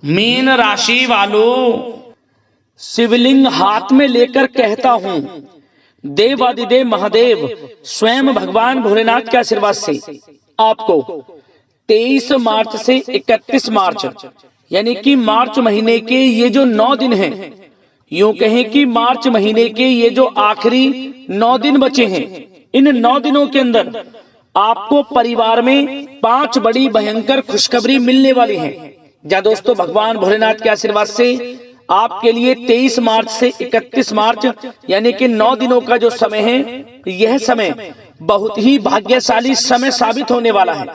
Mean राशि वालों, शिवलिंग हाथ में लेकर कहता हूं, देवादिदेव महादेव स्वयं भगवान भोलेनाथ के आशीर्वाद से आपको 23 मार्च से 31 मार्च यानी कि मार्च महीने के ये जो 9 दिन हैं, यूं कहें कि मार्च महीने के ये जो आखिरी 9 दिन बचे हैं, इन 9 दिनों के अंदर आपको परिवार में 5 बड़ी भयंकर खुशखबरी मिलने वाली है। या दोस्तों, भगवान भोलेनाथ के आशीर्वाद से आपके लिए 23 मार्च से 31 मार्च यानी कि 9 दिनों का जो समय है, यह समय बहुत ही भाग्यशाली समय साबित होने वाला है,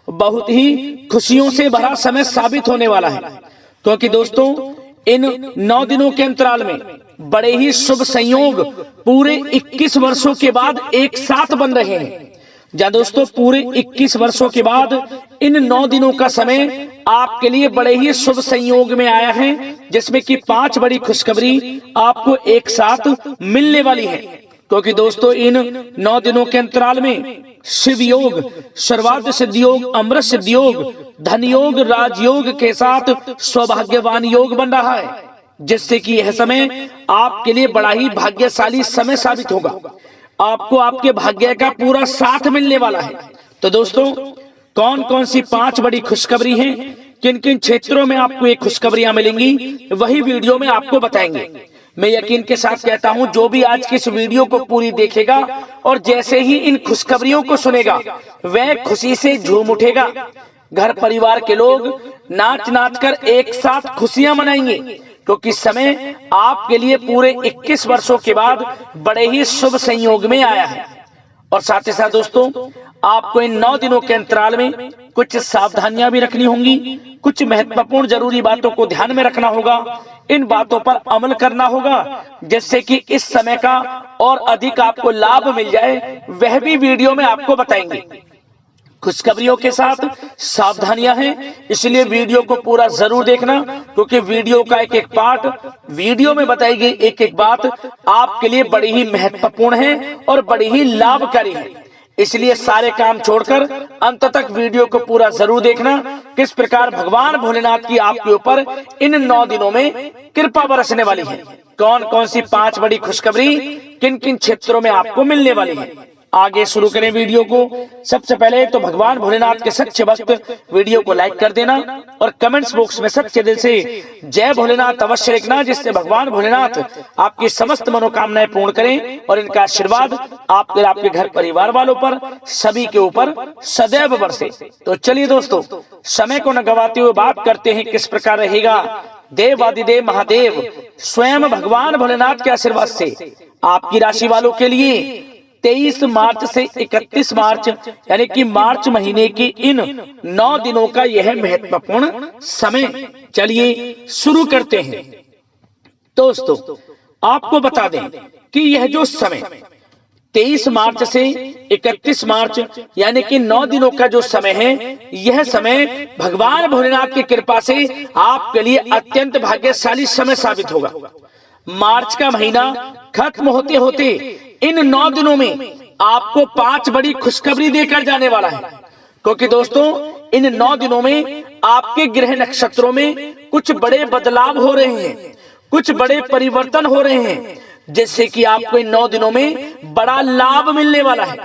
बहुत ही खुशियों से भरा समय साबित होने वाला है। क्योंकि दोस्तों, इन 9 दिनों के अंतराल में बड़े ही शुभ संयोग पूरे 21 वर्षों के बाद एक साथ बन रहे हैं। या दोस्तों, पूरे 21 वर्षों के बाद इन 9 दिनों का समय आपके लिए बड़े ही शुभ संयोग में आया है, जिसमें कि 5 बड़ी खुशखबरी आपको एक साथ मिलने वाली है। क्योंकि दोस्तों, इन 9 दिनों के अंतराल में शिव योग, सर्वार्थ सिद्धि योग, अमृत सिद्धि योग, धन योग, राजयोग के साथ सौभाग्यवान योग बन रहा है, जिससे कि यह समय आपके लिए बड़ा ही भाग्यशाली समय साबित होगा। आपको आपके भाग्य का पूरा साथ मिलने वाला है। तो दोस्तों, कौन कौन सी 5 बड़ी खुशखबरी हैं, किन किन क्षेत्रों में आपको ये खुशखबरियां मिलेंगी, वही वीडियो में आपको बताएंगे। मैं यकीन के साथ कहता हूं, जो भी आज की इस वीडियो को पूरी देखेगा और जैसे ही इन खुशखबरियों को सुनेगा, वह खुशी से झूम उठेगा। घर परिवार के लोग नाच नाच कर एक साथ खुशियां मनाएंगे, क्योंकि समय आपके लिए पूरे 21 वर्षों के बाद बड़े ही शुभ संयोग में आया है। और साथ ही साथ दोस्तों, आपको इन 9 दिनों के अंतराल में कुछ सावधानियां भी रखनी होंगी, कुछ महत्वपूर्ण जरूरी बातों को ध्यान में रखना होगा, इन बातों पर अमल करना होगा, जिससे कि इस समय का और अधिक आपको लाभ मिल जाए, वह भी वीडियो में आपको बताएंगे। खुशखबरियों के साथ सावधानियां हैं, इसलिए वीडियो को पूरा जरूर देखना, क्योंकि वीडियो का एक एक पार्ट, वीडियो में बताई गई एक एक बात आपके लिए बड़ी ही महत्वपूर्ण है और बड़ी ही लाभकारी है। इसलिए सारे काम छोड़कर अंत तक वीडियो को पूरा जरूर देखना, किस प्रकार भगवान भोलेनाथ की आपके ऊपर इन 9 दिनों में कृपा बरसने वाली है, कौन कौन सी 5 बड़ी खुशखबरी किन किन क्षेत्रों में आपको मिलने वाली है। आगे शुरू करें वीडियो को। सबसे पहले तो भगवान भोलेनाथ के सच्चे भक्त वीडियो को लाइक कर देना और कमेंट्स बॉक्स में सच्चे दिल से जय भोलेनाथ अवश्य लिखना, जिससे भगवान भोलेनाथ आपकी समस्त मनोकामनाएं पूर्ण करें और इनका आशीर्वाद आपके घर परिवार वालों पर, सभी के ऊपर सदैव बरसे। तो चलिए दोस्तों, समय को न गवाते हुए बात करते हैं किस प्रकार रहेगा देवादिदेव महादेव स्वयं भगवान भोलेनाथ के आशीर्वाद से आपकी राशि वालों के लिए 23 मार्च से 31 मार्च यानी कि मार्च महीने की इन 9 दिनों का यह महत्वपूर्ण समय। चलिए शुरू करते हैं। दोस्तों, आपको बता दें कि यह जो समय 23 मार्च से 31 मार्च यानी कि 9 दिनों का जो समय है, यह समय भगवान भोलेनाथ की कृपा से आपके लिए अत्यंत भाग्यशाली समय साबित होगा। मार्च का महीना खत्म होते होते इन 9 दिनों में आपको 5 बड़ी खुशखबरी देकर जाने वाला है। क्योंकि दोस्तों, इन 9 दिनों में आपके ग्रह नक्षत्रों में कुछ बड़े बदलाव हो रहे हैं, कुछ बड़े परिवर्तन हो रहे हैं, जिससे कि आपको इन 9 दिनों में बड़ा लाभ मिलने वाला है।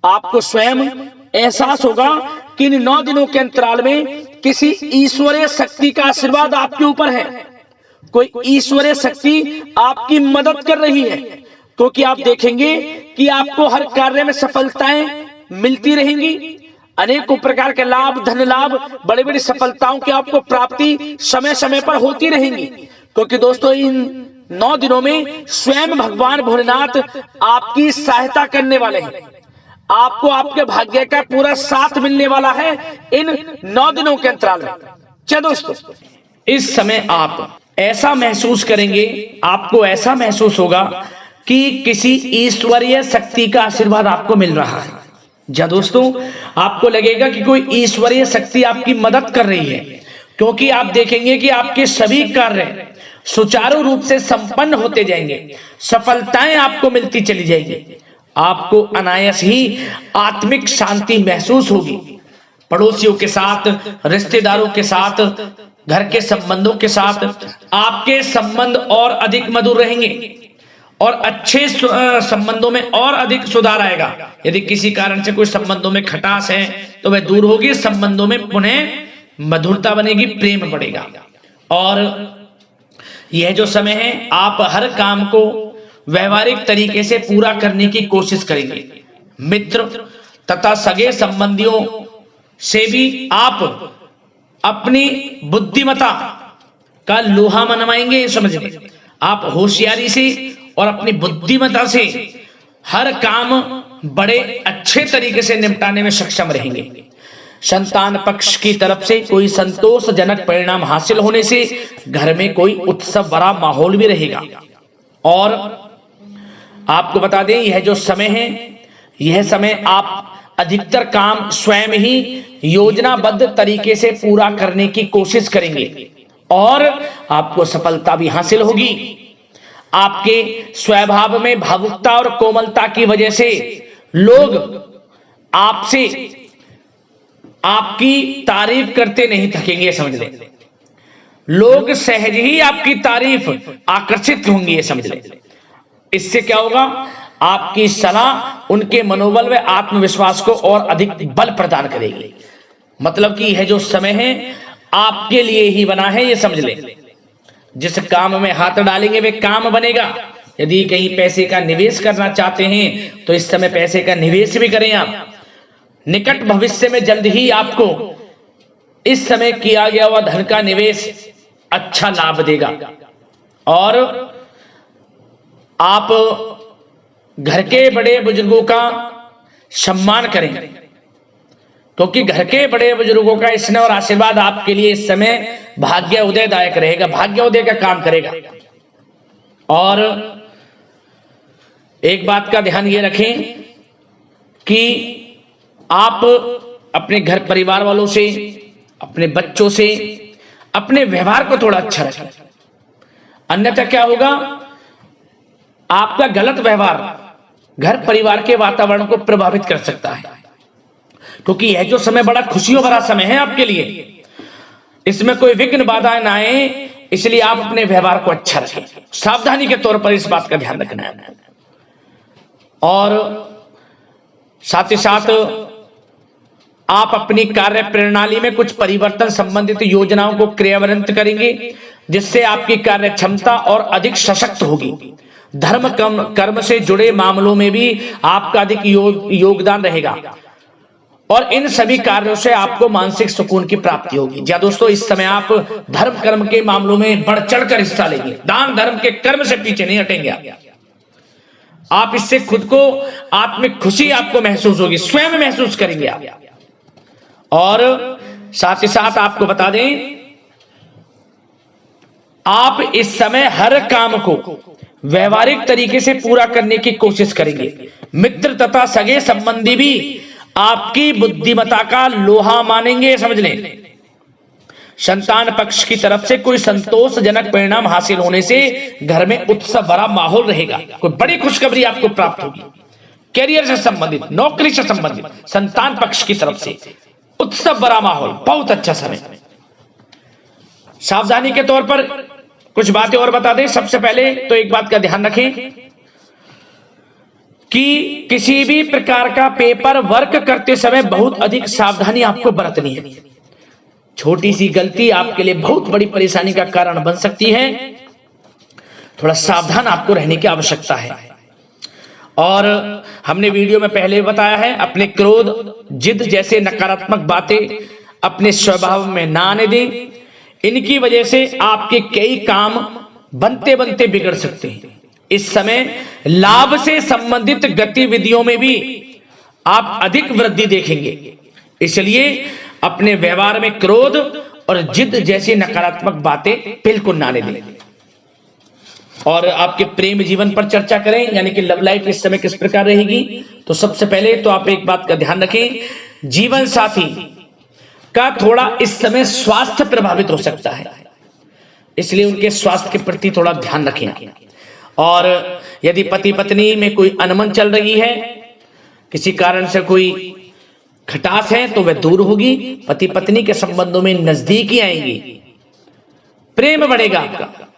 आपको स्वयं एहसास होगा कि इन 9 दिनों के अंतराल में किसी ईश्वरीय शक्ति का आशीर्वाद आपके ऊपर है, कोई ईश्वरीय शक्ति आपकी मदद कर रही है। क्योंकि आप देखेंगे कि आपको हर कार्य में सफलताएं मिलती रहेंगी, अनेकों प्रकार के लाभ, धन लाभ, बड़ी बड़ी सफलताओं की आपको प्राप्ति समय समय पर होती रहेंगी। क्योंकि दोस्तों, इन 9 दिनों में स्वयं भगवान भोलेनाथ आपकी सहायता करने वाले हैं, आपको आपके भाग्य का पूरा साथ मिलने वाला है इन 9 दिनों के अंतराल में। चलो दोस्तों, इस समय आप ऐसा महसूस करेंगे, आपको ऐसा महसूस होगा कि किसी ईश्वरीय शक्ति का आशीर्वाद आपको मिल रहा है। या दोस्तों, आपको लगेगा कि कोई ईश्वरीय शक्ति आपकी मदद कर रही है, क्योंकि आप देखेंगे कि आपके सभी कार्य सुचारू रूप से संपन्न होते जाएंगे, सफलताएं आपको मिलती चली जाएंगी, आपको अनायास ही आत्मिक शांति महसूस होगी। पड़ोसियों के साथ, रिश्तेदारों के साथ घर के संबंधों के साथ आपके संबंध और अधिक मधुर रहेंगे और अच्छे संबंधों में और अधिक सुधार आएगा। यदि किसी कारण से कोई संबंधों में खटास है तो वह दूर होगी, संबंधों में पुनः मधुरता बनेगी, प्रेम बढ़ेगा। और यह जो समय है आप हर काम को व्यवहारिक तरीके से पूरा करने की कोशिश करेंगे। मित्र तथा सगे संबंधियों से भी आप अपनी बुद्धिमत्ता का लोहा मनवाएंगे। समझिए, आप होशियारी से और अपनी बुद्धिमत्ता से हर काम बड़े अच्छे तरीके से निपटाने में सक्षम रहेंगे। संतान पक्ष की तरफ से कोई संतोषजनक परिणाम हासिल होने से घर में कोई उत्सव भरा माहौल भी रहेगा। और आपको बता दें, यह जो समय है, यह समय आप अधिकतर काम स्वयं ही योजनाबद्ध तरीके से पूरा करने की कोशिश करेंगे और आपको सफलता भी हासिल होगी। आपके स्वभाव में भावुकता और कोमलता की वजह से लोग आपसे आपकी तारीफ करते नहीं थकेंगे। समझ लें, लोग सहज ही आपकी तारीफ आकर्षित होंगे। समझ लें, इससे क्या होगा, आपकी सलाह उनके मनोबल व आत्मविश्वास को और अधिक बल प्रदान करेगी। मतलब कि यह जो समय है आपके लिए ही बना है, ये समझ लें। जिस काम में हाथ डालेंगे वे काम बनेगा। यदि कहीं पैसे का निवेश करना चाहते हैं तो इस समय पैसे का निवेश भी करें आप। निकट भविष्य में जल्द ही आपको इस समय किया गया हुआ धन का निवेश अच्छा लाभ देगा। और आप घर के बड़े बुजुर्गों का सम्मान करें, क्योंकि घर के बड़े बुजुर्गों का स्नेह और आशीर्वाद आपके लिए इस समय भाग्य उदयदायक रहेगा, भाग्य उदय का काम करेगा। और एक बात का ध्यान ये रखें कि आप अपने घर परिवार वालों से, अपने बच्चों से अपने व्यवहार को थोड़ा अच्छा रखें। अन्यथा क्या होगा, आपका गलत व्यवहार घर परिवार के वातावरण को प्रभावित कर सकता है। क्योंकि यह जो समय बड़ा खुशियों भरा समय है आपके लिए, इसमें कोई विघ्न बाधाएं ना आए, इसलिए आप अपने व्यवहार को अच्छा रखें। सावधानी के तौर पर इस बात का ध्यान रखना है। और साथ ही साथ आप अपनी कार्य प्रणाली में कुछ परिवर्तन संबंधित योजनाओं को क्रियान्वित करेंगे, जिससे आपकी कार्य क्षमता और अधिक सशक्त होगी। धर्म कर्म से जुड़े मामलों में भी आपका अधिक योगदान रहेगा और इन सभी कार्यों से आपको मानसिक सुकून की प्राप्ति होगी। जी दोस्तों, इस समय आप धर्म कर्म के मामलों में बढ़ चढ़कर हिस्सा लेंगे। दान धर्म के कर्म से पीछे नहीं हटेंगे आप। इससे खुद को आत्मिक खुशी आपको महसूस होगी, स्वयं महसूस करेंगे आप। और साथ ही साथ आपको बता दें, आप इस समय हर काम को व्यवहारिक तरीके से पूरा करने की कोशिश करेंगे। मित्र तथा सगे संबंधी भी आपकी बुद्धिमत्ता का लोहा मानेंगे। समझ लें, संतान पक्ष की तरफ से कोई संतोषजनक परिणाम हासिल होने से घर में उत्सव भरा माहौल रहेगा। कोई बड़ी खुशखबरी आपको प्राप्त होगी। कैरियर से संबंधित, नौकरी से संबंधित, संतान पक्ष की तरफ से उत्सव भरा माहौल, बहुत अच्छा समय। सावधानी के तौर पर कुछ बातें और बता दें। सबसे पहले तो एक बात का ध्यान रखें कि किसी भी प्रकार का पेपर वर्क करते समय बहुत अधिक सावधानी आपको बरतनी है। छोटी सी गलती आपके लिए बहुत बड़ी परेशानी का कारण बन सकती है। थोड़ा सावधान आपको रहने की आवश्यकता है। और हमने वीडियो में पहले बताया है, अपने क्रोध, जिद जैसे नकारात्मक बातें अपने स्वभाव में ना आने दें। इनकी वजह से आपके कई काम बनते बनते बिगड़ सकते हैं। इस समय लाभ से संबंधित गतिविधियों में भी आप अधिक वृद्धि देखेंगे, इसलिए अपने व्यवहार में क्रोध और जिद जैसी नकारात्मक बातें बिल्कुल ना आने दें। और आपके प्रेम जीवन पर चर्चा करें, यानी कि लव लाइफ इस समय किस प्रकार रहेगी। तो सबसे पहले तो आप एक बात का ध्यान रखें, जीवन साथी का थोड़ा इस समय स्वास्थ्य प्रभावित हो सकता है, इसलिए उनके स्वास्थ्य के प्रति थोड़ा ध्यान रखें। और यदि पति पत्नी में कोई अनबन चल रही है, किसी कारण से कोई खटास है, तो वह दूर होगी। पति पत्नी के संबंधों में नजदीकी आएंगी प्रेम बढ़ेगा आपका।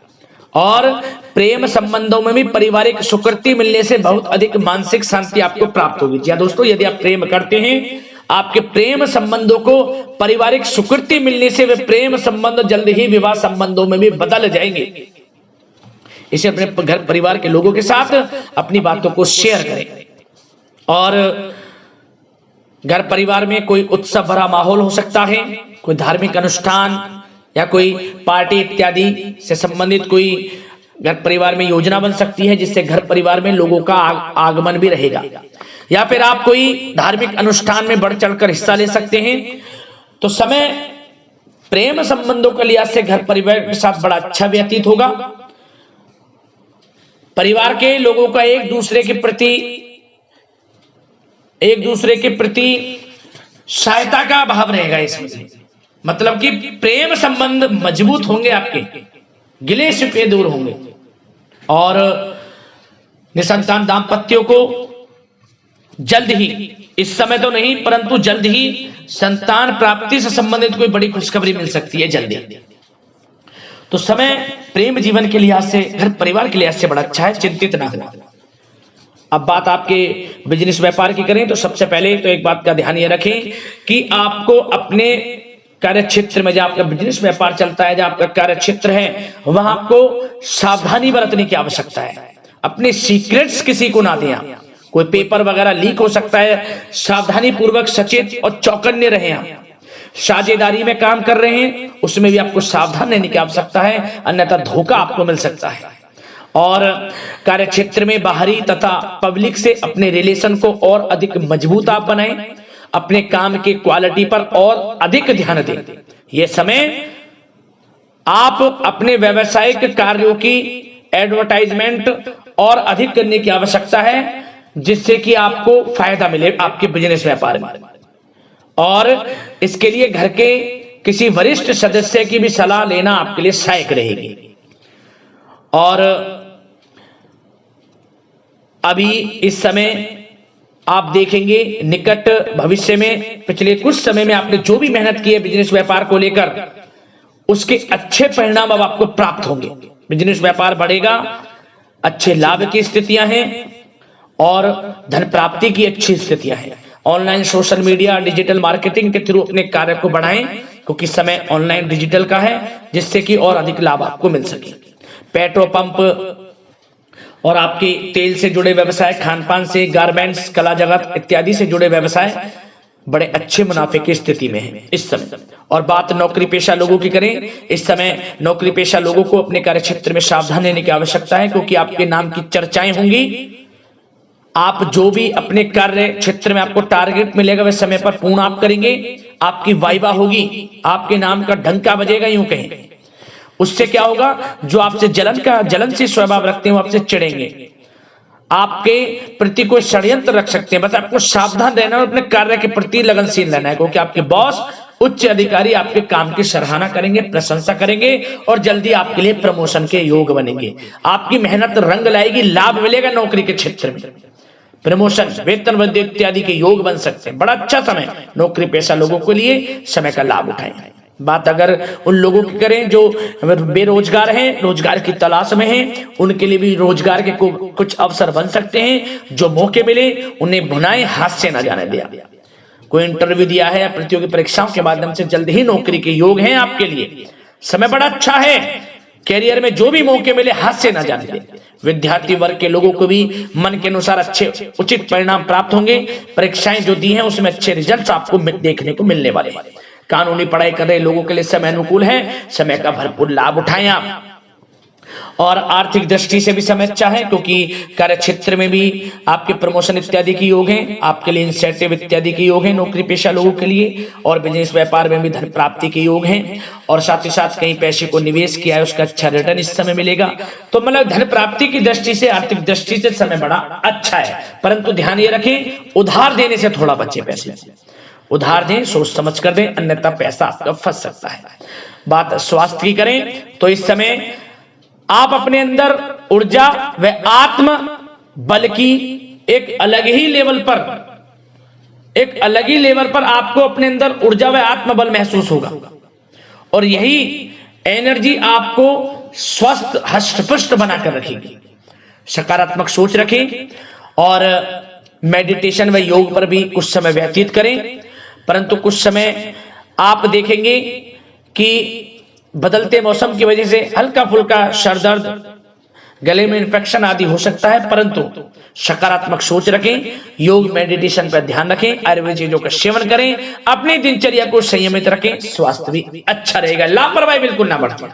और प्रेम संबंधों में भी पारिवारिक स्वीकृति मिलने से बहुत अधिक मानसिक शांति आपको प्राप्त होगी। जी दोस्तों, यदि आप प्रेम करते हैं, आपके प्रेम संबंधों को पारिवारिक स्वीकृति मिलने से वे प्रेम संबंध जल्द ही विवाह संबंधों में भी बदल जाएंगे। इसे अपने घर परिवार के लोगों के साथ अपनी बातों को शेयर करें। और घर परिवार में कोई उत्सव भरा माहौल हो सकता है, कोई धार्मिक अनुष्ठान या कोई पार्टी इत्यादि से संबंधित कोई घर परिवार में योजना बन सकती है, जिससे घर परिवार में लोगों का आगमन भी रहेगा। या फिर आप कोई धार्मिक अनुष्ठान में बढ़ चढ़कर हिस्सा ले सकते हैं। तो समय प्रेम संबंधों के लिहाज से घर परिवार के साथ बड़ा अच्छा व्यतीत होगा। परिवार के लोगों का एक दूसरे के प्रति सहायता का भाव रहेगा इसमें। मतलब कि प्रेम संबंध मजबूत होंगे, आपके गिले शिकवे दूर होंगे। और निसंतान दाम्पत्यों को जल्द ही, इस समय तो नहीं परंतु जल्द ही संतान प्राप्ति से संबंधित कोई बड़ी खुशखबरी मिल सकती है जल्दी। तो समय प्रेम जीवन के लिहाज से, घर परिवार के लिहाज से बड़ा अच्छा है, चिंतित ना हो। अब बात आपके बिजनेस व्यापार की करें तो सबसे पहले तो एक बात का ध्यान ये रखें कि आपको अपने कार्य क्षेत्र में, जहां आपका बिजनेस व्यापार चलता है, जहां आपका कार्य क्षेत्र है, वहां आपको सावधानी बरतने की आवश्यकता है। अपने सीक्रेट्स किसी को ना दें। कोई पेपर वगैरह लीक हो सकता है, सावधानी पूर्वक सचेत और चौकन्ने रहें। आप साझेदारी में काम कर रहे हैं, उसमें भी आपको सावधान रहने की आवश्यकता है, अन्यथा धोखा आपको मिल सकता है। और कार्य क्षेत्र में बाहरी तथा पब्लिक से अपने रिलेशन को और अधिक मजबूत आप बनाएं। अपने काम की क्वालिटी पर और अधिक ध्यान दें। यह समय आप अपने व्यावसायिक कार्यों की एडवर्टाइजमेंट और अधिक करने की आवश्यकता है, जिससे कि आपको फायदा मिले आपके बिजनेस व्यापार में। और इसके लिए घर के किसी वरिष्ठ सदस्य की भी सलाह लेना आपके लिए सहायक रहेगी। और अभी इस समय आप देखेंगे निकट भविष्य में, पिछले कुछ समय में आपने जो भी मेहनत की है बिजनेस व्यापार को लेकर, उसके अच्छे परिणाम अब आपको प्राप्त होंगे। बिजनेस व्यापार बढ़ेगा, अच्छे लाभ की स्थितियां हैं और धन प्राप्ति की अच्छी स्थितियां हैं। Online social media digital marketing के थ्रू अपने कार्य को बढ़ाएं, क्योंकि समय ऑनलाइन डिजिटल का है, जिससे कि और अधिक लाभ आपको मिल सके। पेट्रोल पंप और आपके तेल से जुड़े व्यवसाय, खान पान से, गारमेंट्स, कला जगत इत्यादि से जुड़े व्यवसाय बड़े अच्छे मुनाफे की स्थिति में है इस समय। और बात नौकरी पेशा लोगों की करें, इस समय नौकरी पेशा लोगों को अपने कार्य क्षेत्र में सावधान रहने की आवश्यकता है, क्योंकि आपके नाम की चर्चाएं होंगी। आप जो भी अपने कार्य क्षेत्र में आपको टारगेट मिलेगा वह समय पर पूर्ण आप करेंगे। आपकी वाइवा होगी, आपके नाम का डंका बजेगा, यूं कहें। उससे क्या होगा, जो आपसे जलनशील स्वभाव रखते हैं वो आपसे चिढ़ेंगे, आपके प्रति कोई षड्यंत्र रख सकते हैं। बस आपको सावधान रहना और अपने कार्य के प्रति लगनशील रहना है, क्योंकि आपके बॉस, उच्च अधिकारी आपके काम की सराहना करेंगे, प्रशंसा करेंगे और जल्दी आपके लिए प्रमोशन के योग बनेंगे। आपकी मेहनत रंग लाएगी, लाभ मिलेगा नौकरी के क्षेत्र में, प्रमोशन, वेतन वृद्धि इत्यादि के योग बन सकते हैं। बड़ा अच्छा समय नौकरी पेशा लोगों के लिए, समय का लाभ उठाएं। बात अगर उन लोगों की करें जो बेरोजगार हैं, रोजगार की तलाश में हैं, उनके लिए भी रोजगार के कुछ अवसर बन सकते हैं। जो मौके मिले उन्हें भुनाएं, हाथ से न जाने दिया। कोई इंटरव्यू दिया है या प्रतियोगी परीक्षाओं के माध्यम से जल्द ही नौकरी के योग हैं आपके लिए। समय बड़ा अच्छा है, कैरियर में जो भी मौके मिले हाथ से न जाने दें। विद्यार्थी वर्ग के लोगों को भी मन के अनुसार अच्छे उचित परिणाम प्राप्त होंगे। परीक्षाएं जो दी हैं उसमें अच्छे रिजल्ट आपको देखने को मिलने वाले हैं। कानूनी पढ़ाई कर रहे लोगों के लिए समय अनुकूल है, समय का भरपूर लाभ उठाएं आप। और आर्थिक दृष्टि से भी समय अच्छा है, क्योंकि कार्य क्षेत्र में भी आपके प्रमोशन इत्यादि के योग हैं, आपके लिए इंसेंटिव इत्यादि के योग हैं नौकरी पेशा लोगों के लिए। और बिजनेस व्यापार में भी धन प्राप्ति के योग हैं, और साथ ही साथ कहीं पैसे को निवेश किया है उसका अच्छा रिटर्न इस समय मिलेगा। तो मतलब धन प्राप्ति की दृष्टि से, आर्थिक दृष्टि से समय बड़ा अच्छा है। परंतु ध्यान ये रखें, उधार देने से थोड़ा बचे। पैसे उधार दें, सोच समझ कर दें, अन्यथा पैसा आपका फंस सकता है। बात स्वास्थ्य की करें तो इस समय आप अपने अंदर ऊर्जा व आत्म बल की एक अलग ही लेवल पर आपको अपने अंदर ऊर्जा व आत्मबल महसूस होगा। और यही एनर्जी आपको स्वस्थ हष्ट-पुष्ट बनाकर रखेगी। सकारात्मक सोच रखें और मेडिटेशन व योग पर भी कुछ समय व्यतीत करें। परंतु कुछ समय आप देखेंगे कि बदलते मौसम की वजह से हल्का फुल्का सर दर्द, गले में इन्फेक्शन आदि हो सकता है, परंतु सकारात्मक सोच रखें, योग मेडिटेशन पर ध्यान रखें, आयुर्वेदिक चीजों का सेवन करें, अपनी दिनचर्या को संयमित रखें, स्वास्थ्य भी अच्छा रहेगा। लापरवाही बिल्कुल ना बरतें।